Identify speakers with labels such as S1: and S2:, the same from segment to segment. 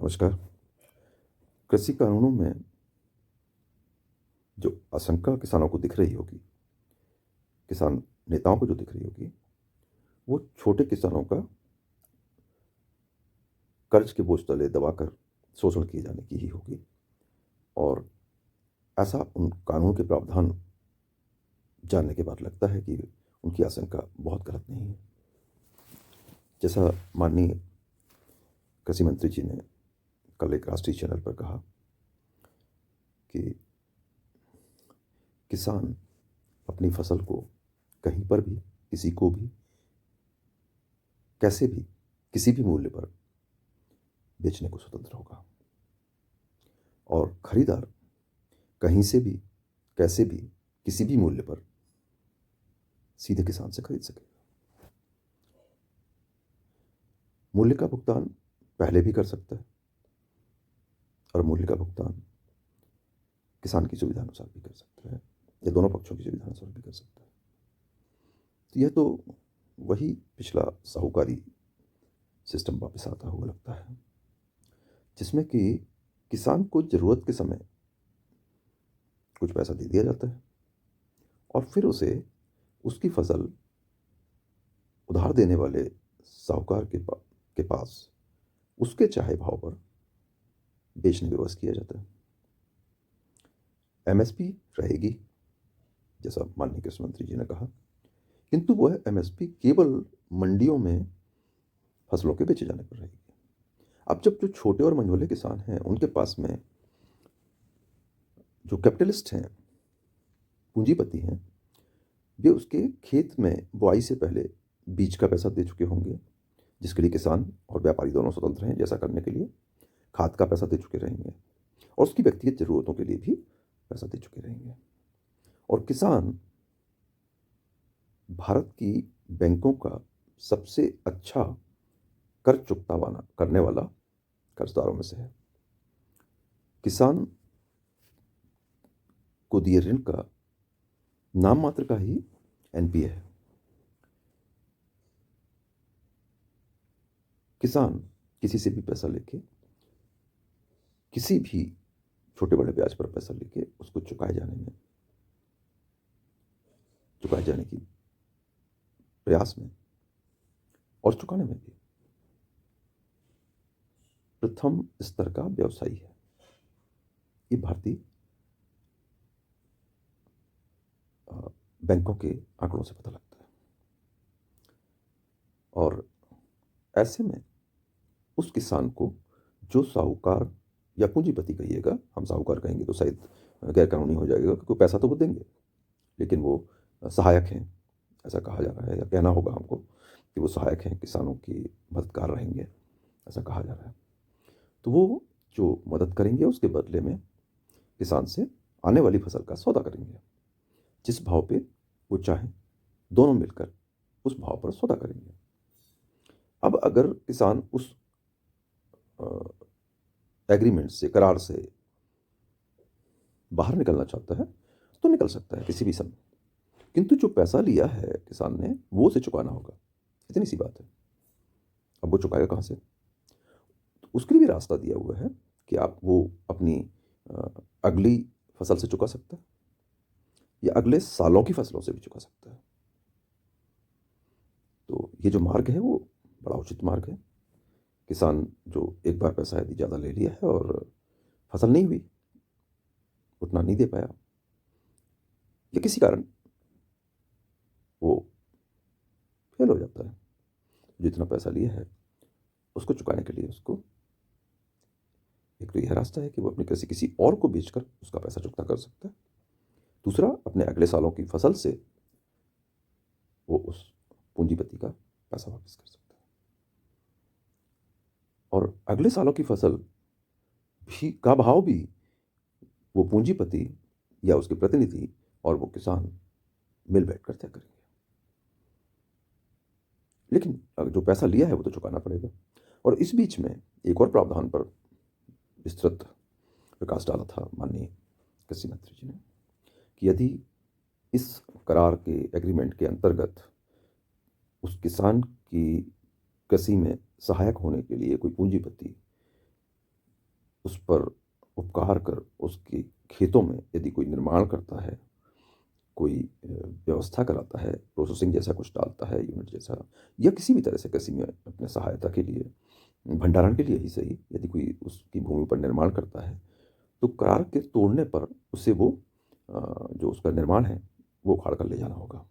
S1: नमस्कार। कृषि कानूनों में जो आशंका किसानों को दिख रही होगी, किसान नेताओं को जो दिख रही होगी, वो छोटे किसानों का कर्ज के बोझ तले दबाकर शोषण किए जाने की ही होगी। और ऐसा उन कानून के प्रावधान जानने के बाद लगता है कि उनकी आशंका बहुत गलत नहीं है। जैसा माननीय कृषि मंत्री जी ने कल एक राष्ट्रीय चैनल पर कहा कि किसान अपनी फसल को कहीं पर भी, किसी को भी, कैसे भी, किसी भी मूल्य पर बेचने को स्वतंत्र होगा और खरीदार कहीं से भी, कैसे भी, किसी भी मूल्य पर सीधे किसान से खरीद सकेगा। मूल्य का भुगतान पहले भी कर सकता है और मूल्य का भुगतान किसान की सुविधा अनुसार भी कर सकता है, या दोनों पक्षों की सुविधा अनुसार भी कर सकता है। तो यह तो वही पिछला साहूकारी सिस्टम वापस आता हुआ लगता है, जिसमें कि किसान को जरूरत के समय कुछ पैसा दे दिया जाता है और फिर उसे उसकी फसल उधार देने वाले साहूकार के पास उसके चाहे भाव पर बेचने व्यवस्थ किया जाता है। एमएसपी रहेगी, जैसा माननीय कृषि मंत्री जी ने कहा, किंतु वह एमएसपी केवल मंडियों में फसलों के बेचे जाने पर रहेगी। अब जब जो छोटे और मझोले किसान हैं, उनके पास में जो कैपिटलिस्ट हैं, पूंजीपति हैं, वे उसके खेत में बुआई से पहले बीज का पैसा दे चुके होंगे, जिसके लिए किसान और व्यापारी दोनों स्वतंत्र हैं जैसा करने के लिए। खाद का पैसा दे चुके रहेंगे और उसकी व्यक्तिगत जरूरतों के लिए भी पैसा दे चुके रहेंगे। और किसान भारत की बैंकों का सबसे अच्छा कर्ज चुकता करने वाला कर्जदारों में से है। किसान को दिए ऋण का नाम मात्र का ही एनपीए है। किसान किसी से भी पैसा लेके, किसी भी छोटे बड़े ब्याज पर पैसा लेके उसको चुकाए जाने की प्रयास में और चुकाने में भी प्रथम स्तर का व्यवसायी है। ये भारतीय बैंकों के आंकड़ों से पता लगता है। और ऐसे में उस किसान को जो साहूकार या पूंजीपति कहिएगा, हम साहूकार कहेंगे तो शायद गैर कानूनी हो जाएगा, क्योंकि पैसा तो वो देंगे लेकिन वो सहायक हैं, ऐसा कहा जा रहा है, या कहना होगा हमको कि वो सहायक हैं, किसानों की मददगार रहेंगे, ऐसा कहा जा रहा है। तो वो जो मदद करेंगे उसके बदले में किसान से आने वाली फसल का सौदा करेंगे। जिस भाव पे वो चाहें, दोनों मिलकर उस भाव पर सौदा करेंगे। अब अगर किसान उस एग्रीमेंट से, करार से बाहर निकलना चाहता है तो निकल सकता है किसी भी समय, किंतु जो पैसा लिया है किसान ने वो उसे चुकाना होगा। इतनी सी बात है। अब वो चुकाएगा कहाँ से? तो उसके लिए भी रास्ता दिया हुआ है कि आप वो अपनी अगली फसल से चुका सकता है या अगले सालों की फसलों से भी चुका सकता है। तो ये जो मार्ग है वो बड़ा उचित मार्ग है। किसान जो एक बार पैसा यदि ज़्यादा ले लिया है और फसल नहीं हुई, उतना नहीं दे पाया, या किसी कारण वो फेल हो जाता है, जितना पैसा लिया है उसको चुकाने के लिए उसको एक तो यह रास्ता है कि वो अपनी कृषि किसी और को बेचकर उसका पैसा चुकता कर सकता है। दूसरा, अपने अगले सालों की फसल से वो उस पूंजीपति का पैसा वापस कर सकता है। और अगले सालों की फसल भी का भाव भी वो पूंजीपति या उसके प्रतिनिधि और वो किसान मिल बैठकर तय करेंगे। लेकिन जो पैसा लिया है वो तो चुकाना पड़ेगा। और इस बीच में एक और प्रावधान पर विस्तृत प्रकाश डाला था माननीय कृषि मंत्री जी ने कि यदि इस करार के एग्रीमेंट के अंतर्गत उस किसान की कृषि में सहायक होने के लिए कोई पूंजीपति उस पर उपकार कर उसके खेतों में यदि कोई निर्माण करता है, कोई व्यवस्था कराता है, प्रोसेसिंग जैसा कुछ डालता है, यूनिट जैसा, या किसी भी तरह से कृषि में अपने सहायता के लिए, भंडारण के लिए ही सही, यदि कोई उसकी भूमि पर निर्माण करता है, तो करार के तोड़ने पर उसे वो जो उसका निर्माण है वो उखाड़ कर ले जाना होगा।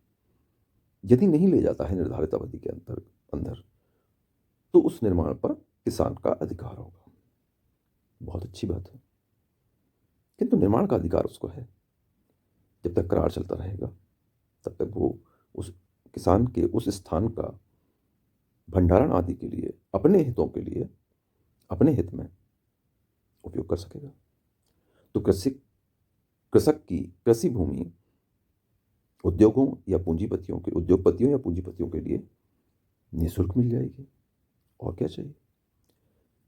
S1: यदि नहीं ले जाता है निर्धारित अवधि के अंतर अंदर, तो उस निर्माण पर किसान का अधिकार होगा। बहुत अच्छी बात है, किंतु निर्माण का अधिकार उसको है। जब तक करार चलता रहेगा तब तक वो उस किसान के उस स्थान का भंडारण आदि के लिए, अपने हितों के लिए, अपने हित में उपयोग कर सकेगा। तो कृषक की कृषि भूमि उद्योगपतियों या पूंजीपतियों के लिए निःशुल्क मिल जाएगी। और क्या चाहिए?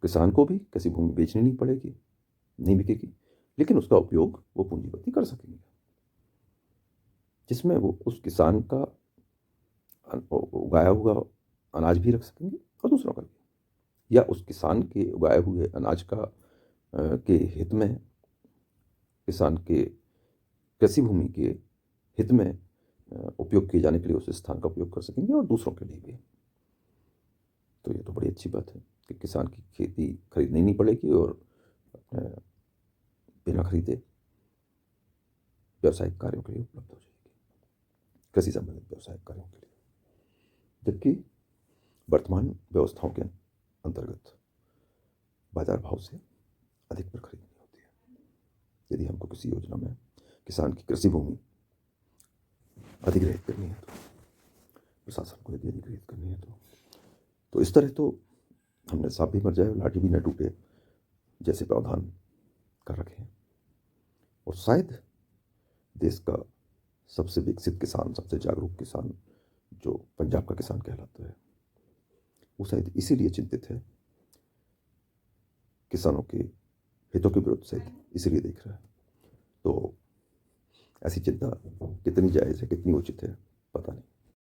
S1: किसान को भी कृषि भूमि बेचनी नहीं पड़ेगी, नहीं बिकेगी, लेकिन उसका उपयोग वो पूंजीपति कर सकेंगे, जिसमें वो उस किसान का उगाया हुआ अनाज भी रख सकेंगे और दूसरों का भी, या उस किसान के उगाए हुए अनाज का के हित में, किसान के कृषि भूमि के हित में उपयोग किए जाने के लिए उस स्थान का उपयोग कर सकेंगे और दूसरों के लिए भी। तो ये तो बड़ी अच्छी बात है कि किसान की खेती खरीदनी नहीं पड़ेगी और बिना खरीदे व्यावसायिक कार्यों के लिए उपलब्ध हो जाएगी, कृषि संबंधित व्यावसायिक कार्यों के लिए। जबकि वर्तमान व्यवस्थाओं के अंतर्गत बाजार भाव से अधिक पर खरीदनी होती है। यदि हमको किसी योजना में किसान की कृषि भूमि अधिग्रहित करनी है, तो प्रशासन को यदि अधिग्रहित करनी है, तो इस तरह तो हमने सांप भी मर जाए लाठी भी न टूटे जैसे प्रावधान कर रखे हैं। और शायद देश का सबसे विकसित किसान, सबसे जागरूक किसान जो पंजाब का किसान कहलाता है, वो शायद इसीलिए चिंतित है, किसानों के हितों के विरुद्ध शायद इसीलिए देख रहा है। तो ऐसी चिंता कितनी जायज़ है, कितनी उचित है, पता नहीं।